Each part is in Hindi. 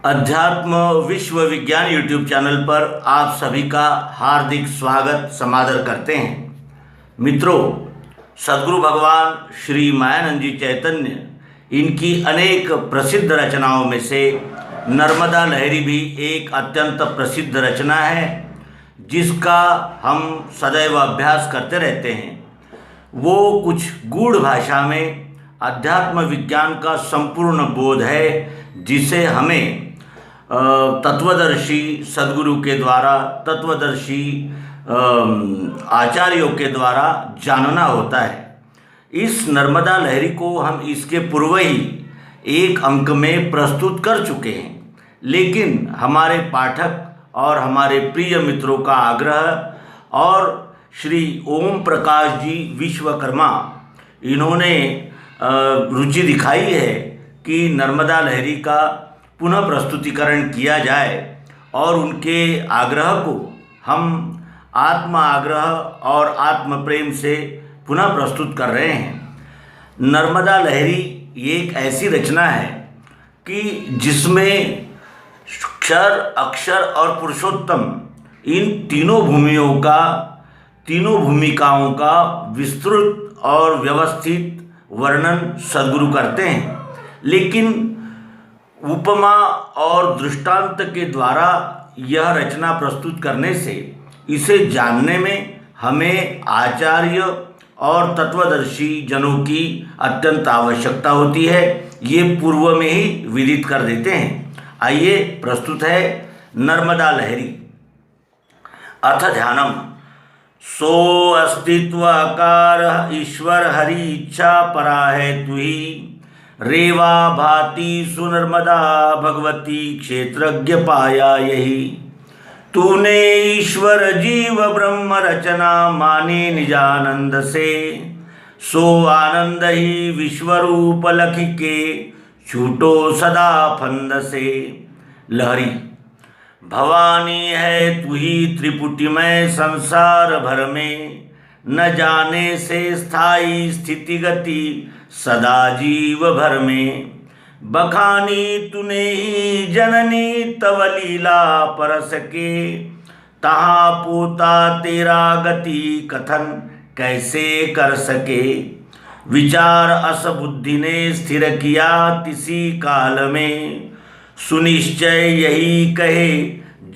अध्यात्म विश्व विज्ञान यूट्यूब चैनल पर आप सभी का हार्दिक स्वागत समादर करते हैं। मित्रों, सद्गुरु भगवान श्री मायानंद जी चैतन्य, इनकी अनेक प्रसिद्ध रचनाओं में से नर्मदा लहरी भी एक अत्यंत प्रसिद्ध रचना है, जिसका हम सदैव अभ्यास करते रहते हैं। वो कुछ गूढ़ भाषा में अध्यात्म विज्ञान का संपूर्ण बोध है, जिसे हमें तत्वदर्शी सद्गुरु के द्वारा, तत्वदर्शी आचार्यों के द्वारा जानना होता है। इस नर्मदा लहरी को हम इसके पूर्व ही एक अंक में प्रस्तुत कर चुके हैं, लेकिन हमारे पाठक और हमारे प्रिय मित्रों का आग्रह और श्री ओम प्रकाश जी विश्वकर्मा, इन्होंने रुचि दिखाई है कि नर्मदा लहरी का पुनः प्रस्तुतिकरण किया जाए, और उनके आग्रह को हम आत्म आग्रह और आत्म प्रेम से पुनः प्रस्तुत कर रहे हैं। नर्मदा लहरी एक ऐसी रचना है कि जिसमें क्षर, अक्षर और पुरुषोत्तम, इन तीनों भूमिकाओं का विस्तृत और व्यवस्थित वर्णन सद्गुरु करते हैं, लेकिन उपमा और दृष्टांत के द्वारा यह रचना प्रस्तुत करने से इसे जानने में हमें आचार्य और तत्वदर्शी जनों की अत्यंत आवश्यकता होती है। ये पूर्व में ही विदित कर देते हैं। आइए, प्रस्तुत है नर्मदा लहरी। अथ ध्यानम। सो अस्तित्वाकार ईश्वर हरि इच्छा परा है तुही, रेवा भाति सुनर्मदा भगवती क्षेत्रज्ञ पाया यही। तूने ईश्वर जीव ब्रह्म रचना माने निजानंद से, सो आनंद ही विश्वरूप लख के छूटो सदा फंद से। लहरी। भवानी है तू ही त्रिपुटिमय संसार भर में, न जाने से स्थायी स्थिति गति सदा जीव भर में। बखानी तूने ही जननी तव लीला परस के, तहाँ पोता तेरा गति कथन कैसे कर सके। विचार अस बुद्धि ने स्थिर किया तिसी काल में, सुनिश्चय यही कहे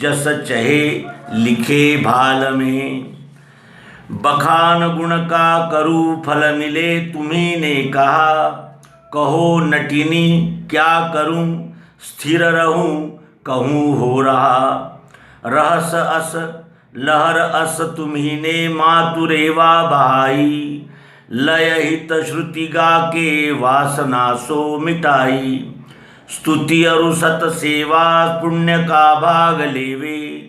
जस चहे लिखे भाल में। बखान गुण का करूँ फल मिले तुम्ही ने कहा, कहो नटिनी क्या करूँ स्थिर रहूँ कहूँ हो रहा। रहस अस लहर अस तुम्ही ने मातुरेवा बहाई, लय हित श्रुति गा के वासना सो मिटाई। स्तुति अरु सत सेवा पुण्य का भाग लेवे,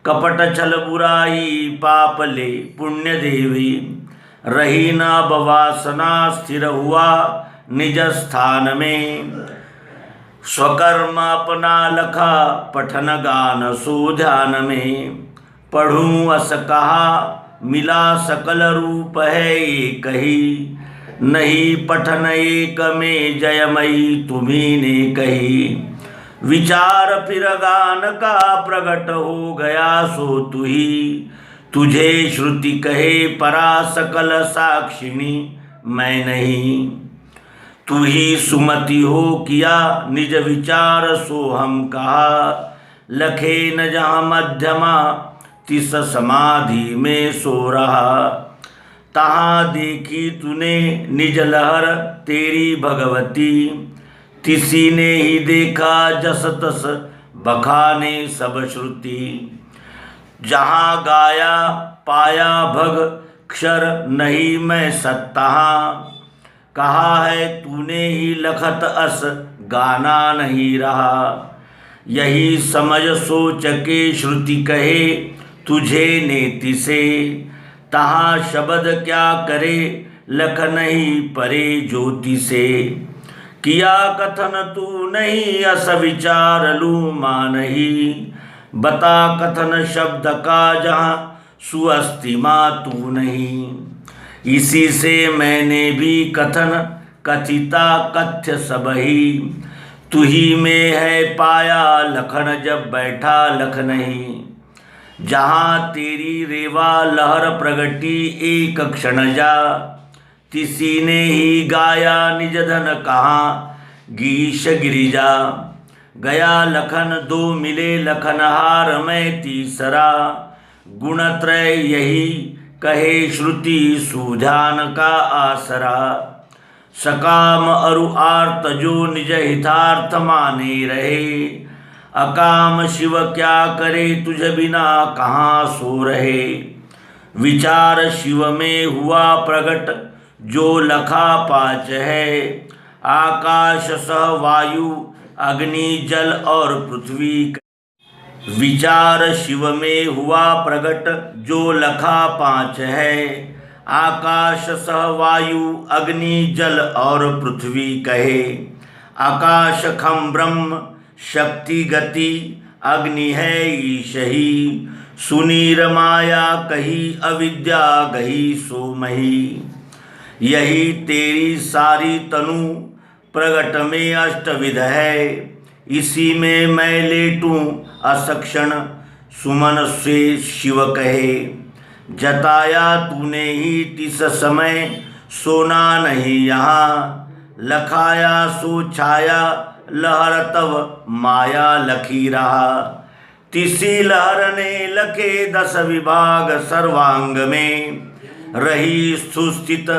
कपट छल बुराई पाप ले पुण्य देवी। रही न बवासना स्थिर हुआ निज स्थान में, स्वकर्म अपना लखा पठन गान सो ध्यान में। पढ़ूं अस कहा मिला सकल रूप है एक ही, नहीं पठन एक में जयमयी तुम्ही ने कही। विचार फिर गान का प्रगट हो गया सो तुही, तुझे श्रुति कहे परा सकल साक्षिणी मैं नहीं। तू ही सुमति हो किया निज विचार सो हम कहा, लखे न जहाँ मध्यमा तिस समाधि में सो रहा। तहाँ देखी तूने निज लहर तेरी भगवती, तिसी ने ही देखा जस तस बखाने सब श्रुति। जहाँ गाया पाया भग क्षर नहीं मैं सत्ता, कहा है तूने ही लखत अस गाना नहीं रहा। यही समझ सोच के श्रुति कहे तुझे नेति से, तहाँ शब्द क्या करे लख नहीं परे ज्योति से। किया कथन तू नहीं अस विचार लू मानही, बता कथन शब्द का जहाँ सुअस्तिमा तू नहीं। इसी से मैंने भी कथन कथिता कथ्य सबही, तू ही में है पाया लखन जब बैठा लख नहीं। जहाँ तेरी रेवा लहर प्रगटी एक क्षण जा, तिसी ने ही गाया निज धन कहाँ गीश गिरिजा। गया लखन दो मिले लखनहार में तीसरा, गुणत्रय यही कहे श्रुति सुजान का आसरा। सकाम अरु आर्त जो निज हितार्थ माने रहे, अकाम शिव क्या करे तुझ बिना कहाँ सो रहे। विचार शिव में हुआ प्रगट जो लखा पाँच है, आकाश सह वायु अग्नि जल और पृथ्वी। विचार शिव में हुआ प्रगट जो लखा पाँच है, आकाश सह वायु अग्नि जल और पृथ्वी कहे। आकाश खम ब्रह्म शक्ति गति, अग्नि है ईश ही। सुनीर माया कही अविद्या गही सो मही। यही तेरी सारी तनु प्रगट में अष्टविध है, इसी में मैं लेटूं असक्षण सुमन से शिव कहे। जताया तूने ही तिस समय सोना नहीं यहाँ, लखाया सो छाया लहर तब माया लखी रहा। तिसी लहर ने लखे 10 विभाग सर्वांग में, रही सुस्थित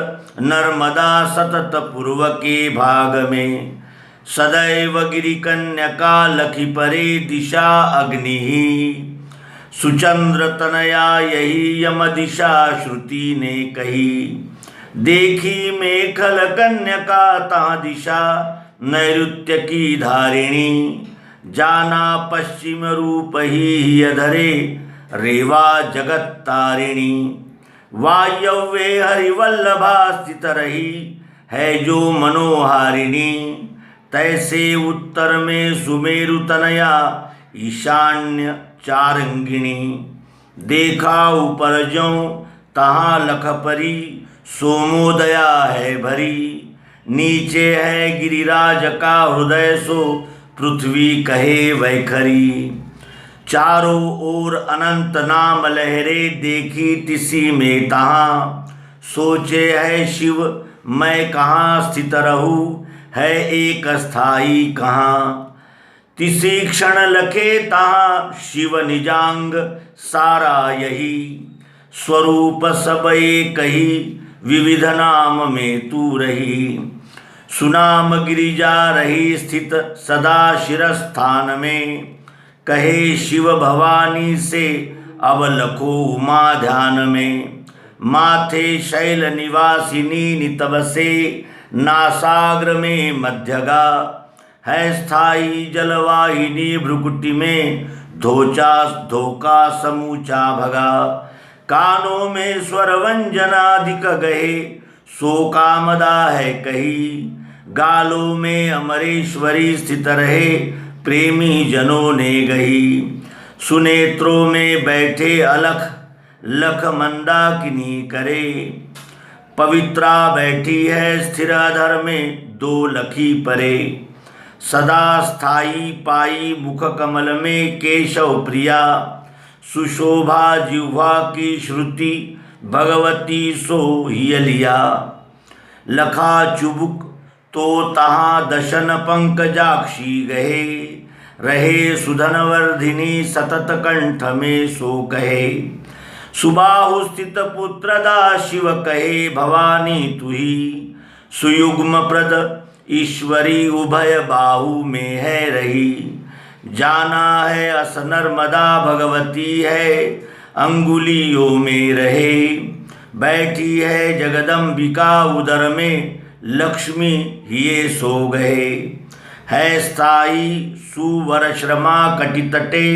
नर्मदा सतत पूर्व के भाग में। सदैव गिरि कन्यका लखी परे दिशा अग्नि ही, सुचंद्र तनया यही यम दिशा श्रुति ने कही। देखी मेखल कन्यका ता दिशा नैऋत्य की धारिणी, जाना पश्चिम रूप ही अधरे रेवा जगत तारिणी। वायव्ये हरिवल्लभा स्थित रही है जो मनोहारिणी, तैसे उत्तर में सुमेरु तनया ईशान्य चारंगिणी। देखा ऊपर ज्यों तहाँ लख परी, सोमोदया है भरी। नीचे है गिरिराज का हृदय सो पृथ्वी कहे वैखरी। चारों ओर अनंत नाम लहरे देखी तिसी में तहाँ, सोचे है शिव मैं कहाँ स्थित रहूँ है एक स्थाई कहाँ। तिसी क्षण लखे तहाँ शिव निजांग सारा यही, स्वरूप सब एक ही विविध नाम में तू रही। सुनाम गिरिजा रही स्थित सदा शिरस्थान में, कहे शिव भवानी से अब लखो उमा ध्यान में। माथे शैल निवासिनी नितब से नासाग्र में मध्यगा, है स्थाई जलवाहिनी भ्रुकुटी में धोचा धोका समूचा भगा। कानों में स्वर व्यंजनाधिक गहे सो कामदा है कही। गालों में अमरेश्वरी स्थित रहे प्रेमी जनों ने गही। सुनेत्रों में बैठे अलख लख मंदाकिनी करे, पवित्रा बैठी है स्थिर अधर में 2 लखी परे। सदा स्थाई पाई मुख कमल में केशव प्रिया, सुशोभा जिह्वा की श्रुति भगवती सो हियलिया। लखा चुबुक तो तहाँ दशन पंकजाक्षी गहे, रहे सुधनवर्धिनी सतत कंठ में सो कहे। सुबाहु स्थित पुत्रदा शिव कहे भवानी तुही, सुयुग्म प्रद ईश्वरी उभय बाहु में है रही। जाना है अस नर्मदा भगवती है अंगुलियों में रहे। बैठी है जगदम्बिका उदर में लक्ष्मी हिये सो गए। है स्थाई सुवर श्रमा कटितटे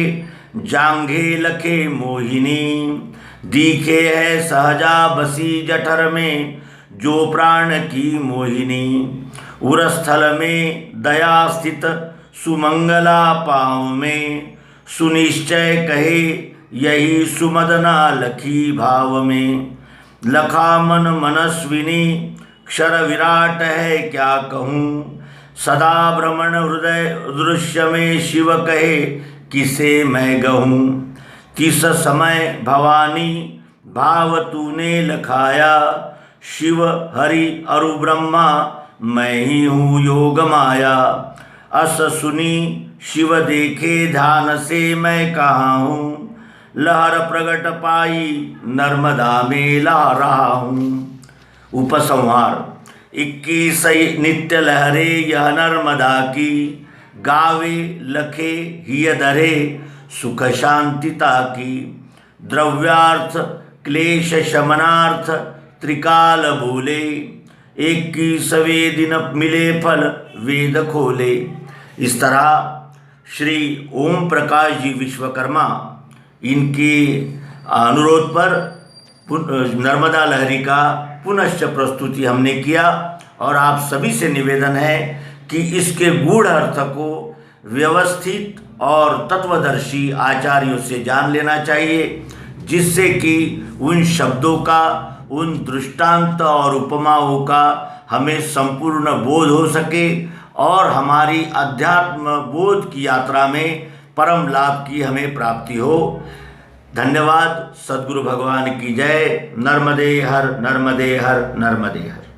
जांघे लखे मोहिनी। दीखे है सहजा बसी जठर में जो प्राण की मोहिनी। उरस्थल में दया स्थित सुमंगला पाँव में, सुनिश्चय कहे यही सुमदना लखी भाव में। लखा मन मनस्विनी क्षर विराट है क्या कहूँ, सदा भ्रमण हृदय दृश्य में शिव कहे किसे मैं गहूँ। तिस समय भवानी भाव तूने लखाया, शिव हरि अरु ब्रह्मा मैं ही हूँ योग माया। अस सुनी शिव देखे ध्यान से मैं कहाँ हूँ, लहर प्रगट पाई नर्मदा में ला रहा हूँ। उपसंहार। 21 नित्य लहरे यह नर्मदा की, गावे लखे हिय धरे सुख शांतिता की। द्रव्यार्थ क्लेश शमनार्थ त्रिकाल बोले, 21वें दिन मिले फल वेद खोले। इस तरह श्री ओम प्रकाश जी विश्वकर्मा, इनके अनुरोध पर नर्मदा लहरी का पुनश्च प्रस्तुति हमने किया। और आप सभी से निवेदन है कि इसके गूढ़ अर्थ को व्यवस्थित और तत्वदर्शी आचार्यों से जान लेना चाहिए, जिससे कि उन शब्दों का, उन दृष्टांत और उपमाओं का हमें संपूर्ण बोध हो सके और हमारी अध्यात्म बोध की यात्रा में परम लाभ की हमें प्राप्ति हो। धन्यवाद। सद्गुरु भगवान की जय। नर्मदे हर, नर्मदे हर, नर्मदे हर।